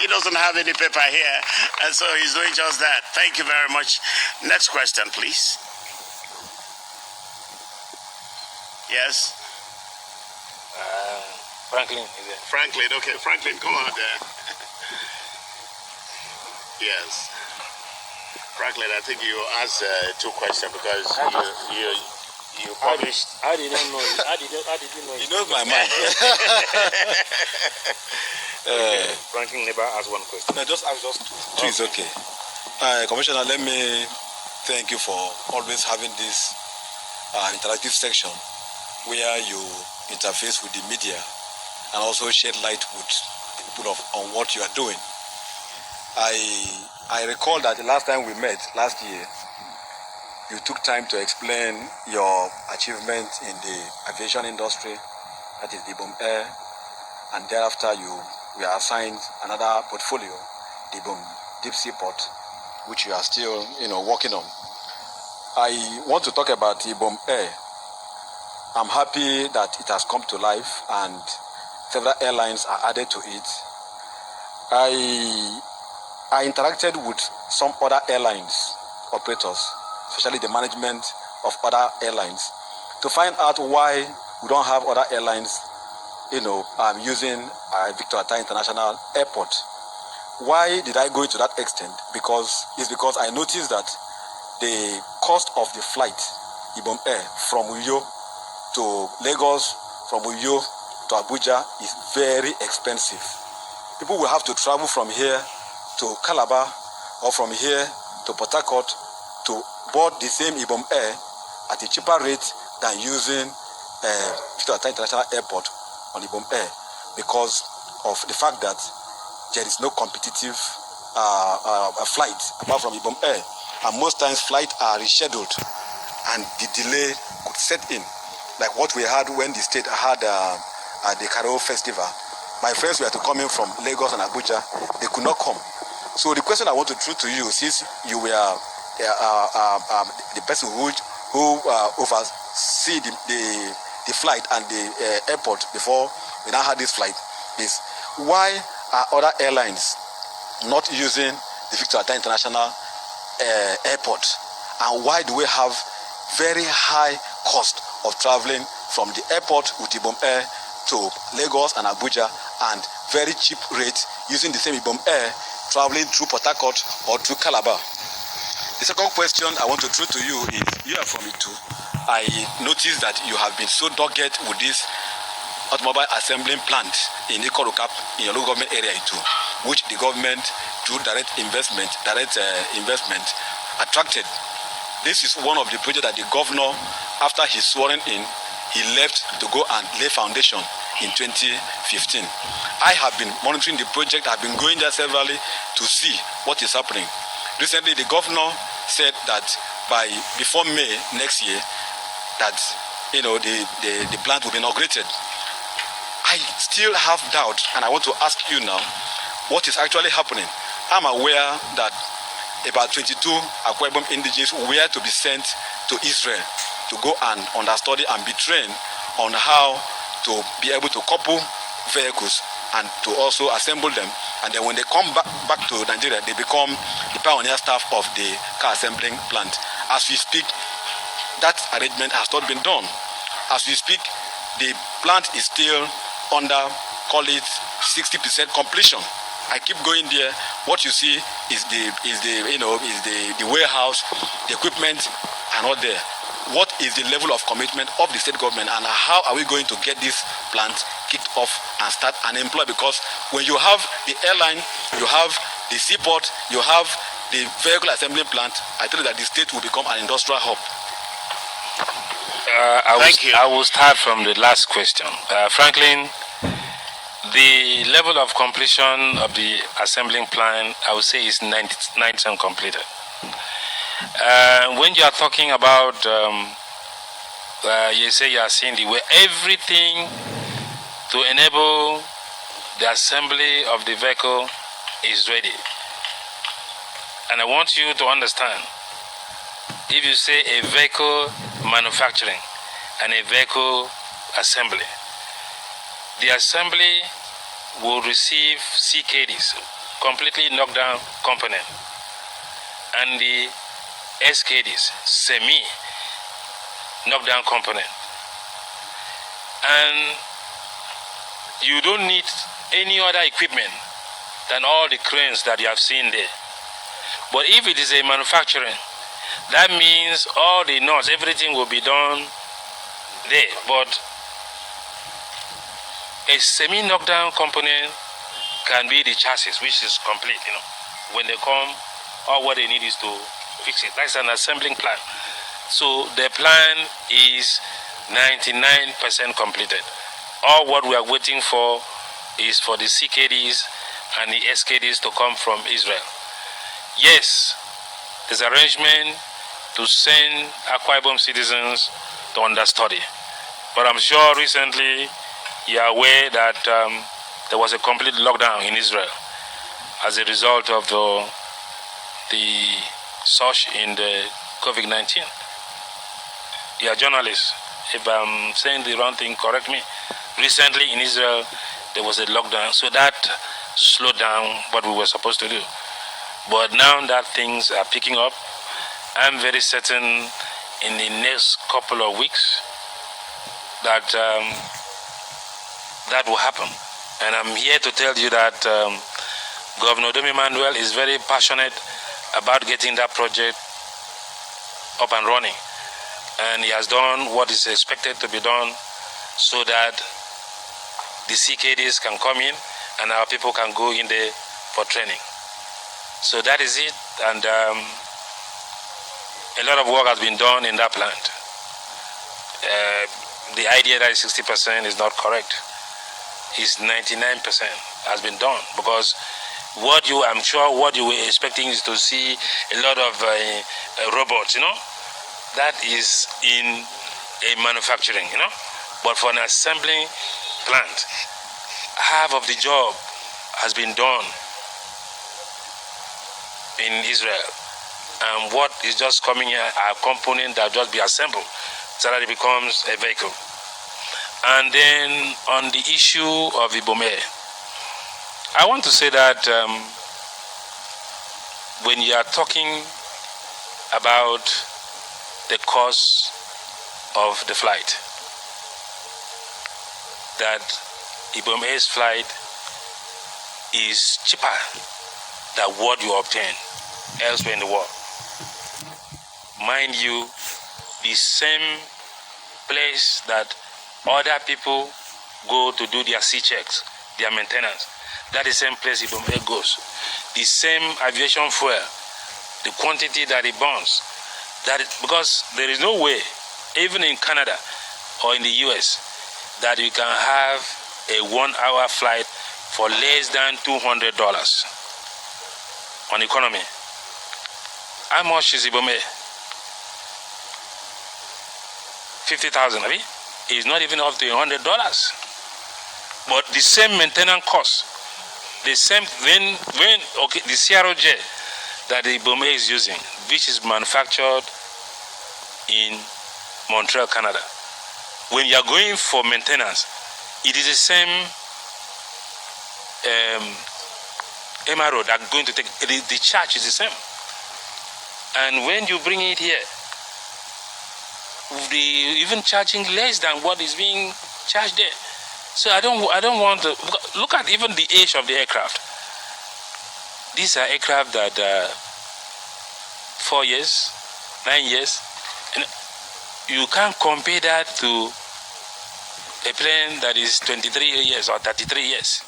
He doesn't have any paper here, and so he's doing just that. Thank you very much. Next question, please. Yes? Franklin is there. Franklin, okay. Franklin, come on there. Yes. Franklin, I think you asked two questions because you published. How did you know? How did you know? He knows my mind. Franklin never asked one question. No, just ask just two. It's okay. Commissioner, let me thank you for always having this interactive section where you interface with the media and also shed light with people on what you are doing. I recall that the last time we met, last year, you took time to explain your achievement in the aviation industry, that is the Ibom Air, and thereafter you were assigned another portfolio, the Ibom Deep Sea Port, which you are still, working on. I want to talk about Ibom Air. I'm happy that it has come to life and several airlines are added to it. I interacted with some other airlines operators, especially the management of other airlines, to find out why we don't have other airlines, using Victor Atta International Airport. Why did I go to that extent? Because I noticed that the cost of the flight, Ibom Air, from Uyo to Lagos, from Uyo to Abuja is very expensive. People will have to travel from here to Calabar or from here to Port Harcourt to board the same Ibom Air at a cheaper rate than using Victor Atta International Airport on Ibom Air, because of the fact that there is no competitive flight apart from Ibom Air, and most times flights are rescheduled and the delay could set in, like what we had when the state had the Carol Festival. My friends were to come in from Lagos and Abuja, they could not come. So the question I want to throw to you, since you were the person who oversee the flight and the airport before we now had this flight, is why are other airlines not using the Victor Atta International Airport, and why do we have very high cost of traveling from the airport with Ibom Air to Lagos and Abuja, and very cheap rate using the same Ibom Air traveling through Port Harcourt or through Calabar? The second question I want to throw to you is, you are from Itu. I noticed that you have been so dogged with this automobile assembling plant in Ikorukap, in your local government area Itu, which the government, through direct investment, attracted. This is one of the projects that the governor, after his swearing in, he left to go and lay foundation in 2015. I have been monitoring the project. I've been going there severally to see what is happening. Recently, the governor said that before May next year, that the plant will be inaugurated. I still have doubt, and I want to ask you now, what is actually happening? I'm aware that about 22 Akwa Ibom indigenes were to be sent to Israel to go and understudy and be trained on how to be able to couple vehicles and to also assemble them. And then when they come back to Nigeria, they become the pioneer staff of the car assembling plant. As we speak, that arrangement has not been done. As we speak, the plant is still under, call it 60% completion. I keep going there. What you see is the warehouse, the equipment are not there. What is the level of commitment of the state government, and how are we going to get this plant kicked off and start and employ? Because when you have the airline, you have the seaport, you have the vehicle assembly plant, I tell you that the state will become an industrial hub. I will start from the last question. Franklin, the level of completion of the assembling plant, I would say, is 90% completed. When you are talking about, you say you are seeing the way everything to enable the assembly of the vehicle is ready. And I want you to understand, if you say a vehicle manufacturing and a vehicle assembly, the assembly will receive CKDs, completely knocked down component, and the SKDs, semi knockdown component. And you don't need any other equipment than all the cranes that you have seen there. But if it is a manufacturing, that means all the knots, everything will be done there. But a semi-knockdown component can be the chassis, which is complete, When they come, all what they need is to fix it. That's an assembling plan. So the plan is 99% completed. All what we are waiting for is for the CKDs and the SKDs to come from Israel. Yes, there's arrangement to send Akwa Ibom citizens to understudy. But I'm sure recently you are aware that there was a complete lockdown in Israel as a result of the surge in the COVID-19. You are journalists. If I'm saying the wrong thing, correct me. Recently in Israel, there was a lockdown, so that slowed down what we were supposed to do. But now that things are picking up, I'm very certain in the next couple of weeks that that will happen. And I'm here to tell you that Governor Dom Emmanuel is very passionate about getting that project up and running. And he has done what is expected to be done so that the CKDs can come in and our people can go in there for training. So that is it, and a lot of work has been done in that plant. The idea that 60% is not correct. It's 99% has been done, because I'm sure what you were expecting is to see a lot of robots, that is in a manufacturing, but for an assembling plant, half of the job has been done in Israel, and what is just coming here are components that just be assembled so that it becomes a vehicle. And then on the issue of Ibom Air, I want to say that when you are talking about the cost of the flight, that Ibom Air's flight is cheaper than what you obtain elsewhere in the world. Mind you, the same place that other people go to do their C-checks, their maintenance, that is the same place Ibom Air goes. The same aviation fuel, the quantity that it burns, because there is no way, even in Canada or in the US, that you can have a 1-hour flight for less than $200 on economy. How much is Ibom Air? 50,000, maybe? It's not even up to $100. But the same maintenance cost, the same the CROJ that the Ibom Air is using, which is manufactured in Montreal, Canada. When you are going for maintenance, it is the same MRO that are going to take, the charge is the same. And when you bring it here, even charging less than what is being charged there. So I don't want to look at even the age of the aircraft. These are aircraft that 4 years, 9 years, and you can't compare that to a plane that is 23 years or 33 years.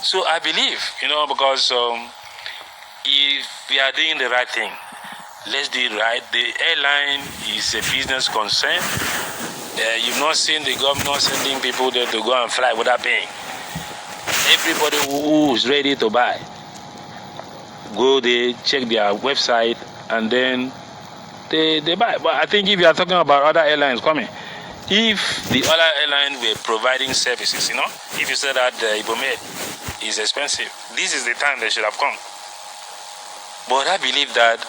So I believe, because if we are doing the right thing, let's do it right. The airline is a business concern. You've not seen the governor sending people there to go and fly without paying. Everybody who is ready to buy, go there, check their website, and then they buy. But I think if you are talking about other airlines coming, if the other airlines were providing services, if you said that Ibom Air is expensive, this is the time they should have come. But I believe that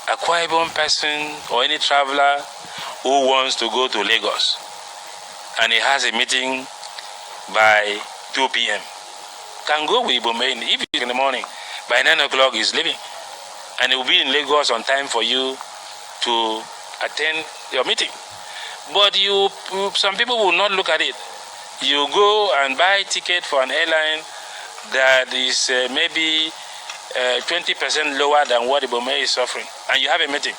Akwa Ibom person or any traveler who wants to go to Lagos and he has a meeting by 2 p.m. can go with Ibom if it's in the morning. By 9 o'clock, he's leaving. And he will be in Lagos on time for you to attend your meeting. But some people will not look at it. You go and buy a ticket for an airline that is maybe 20% lower than what Ibom is offering, and you have a meeting.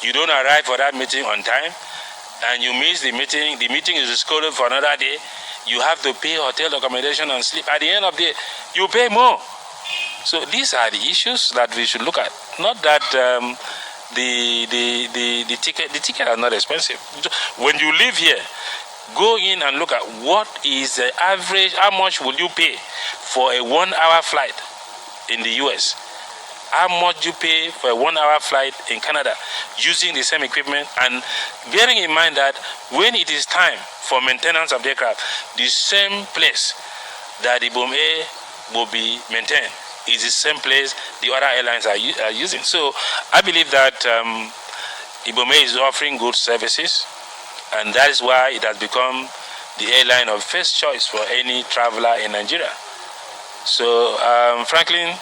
You don't arrive for that meeting on time, and you miss the meeting. The meeting is scheduled for another day. You have to pay hotel accommodation and sleep. At the end of the day, you pay more. So these are the issues that we should look at. Not that the ticket are not expensive. When you live here, go in and look at what is the average. How much will you pay for a 1-hour flight in the US? How much you pay for a 1-hour flight in Canada using the same equipment, and bearing in mind that when it is time for maintenance of the aircraft, the same place that Ibom Air will be maintained is the same place the other airlines are using. So I believe that Ibom Air is offering good services, and that is why it has become the airline of first choice for any traveler in Nigeria. So Franklin,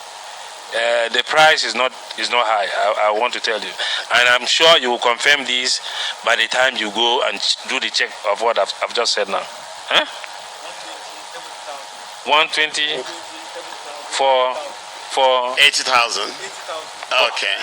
the price is not high, I want to tell you, and I'm sure you will confirm this by the time you go and do the check of what I've just said now. Huh? 120 for 80,000. Okay.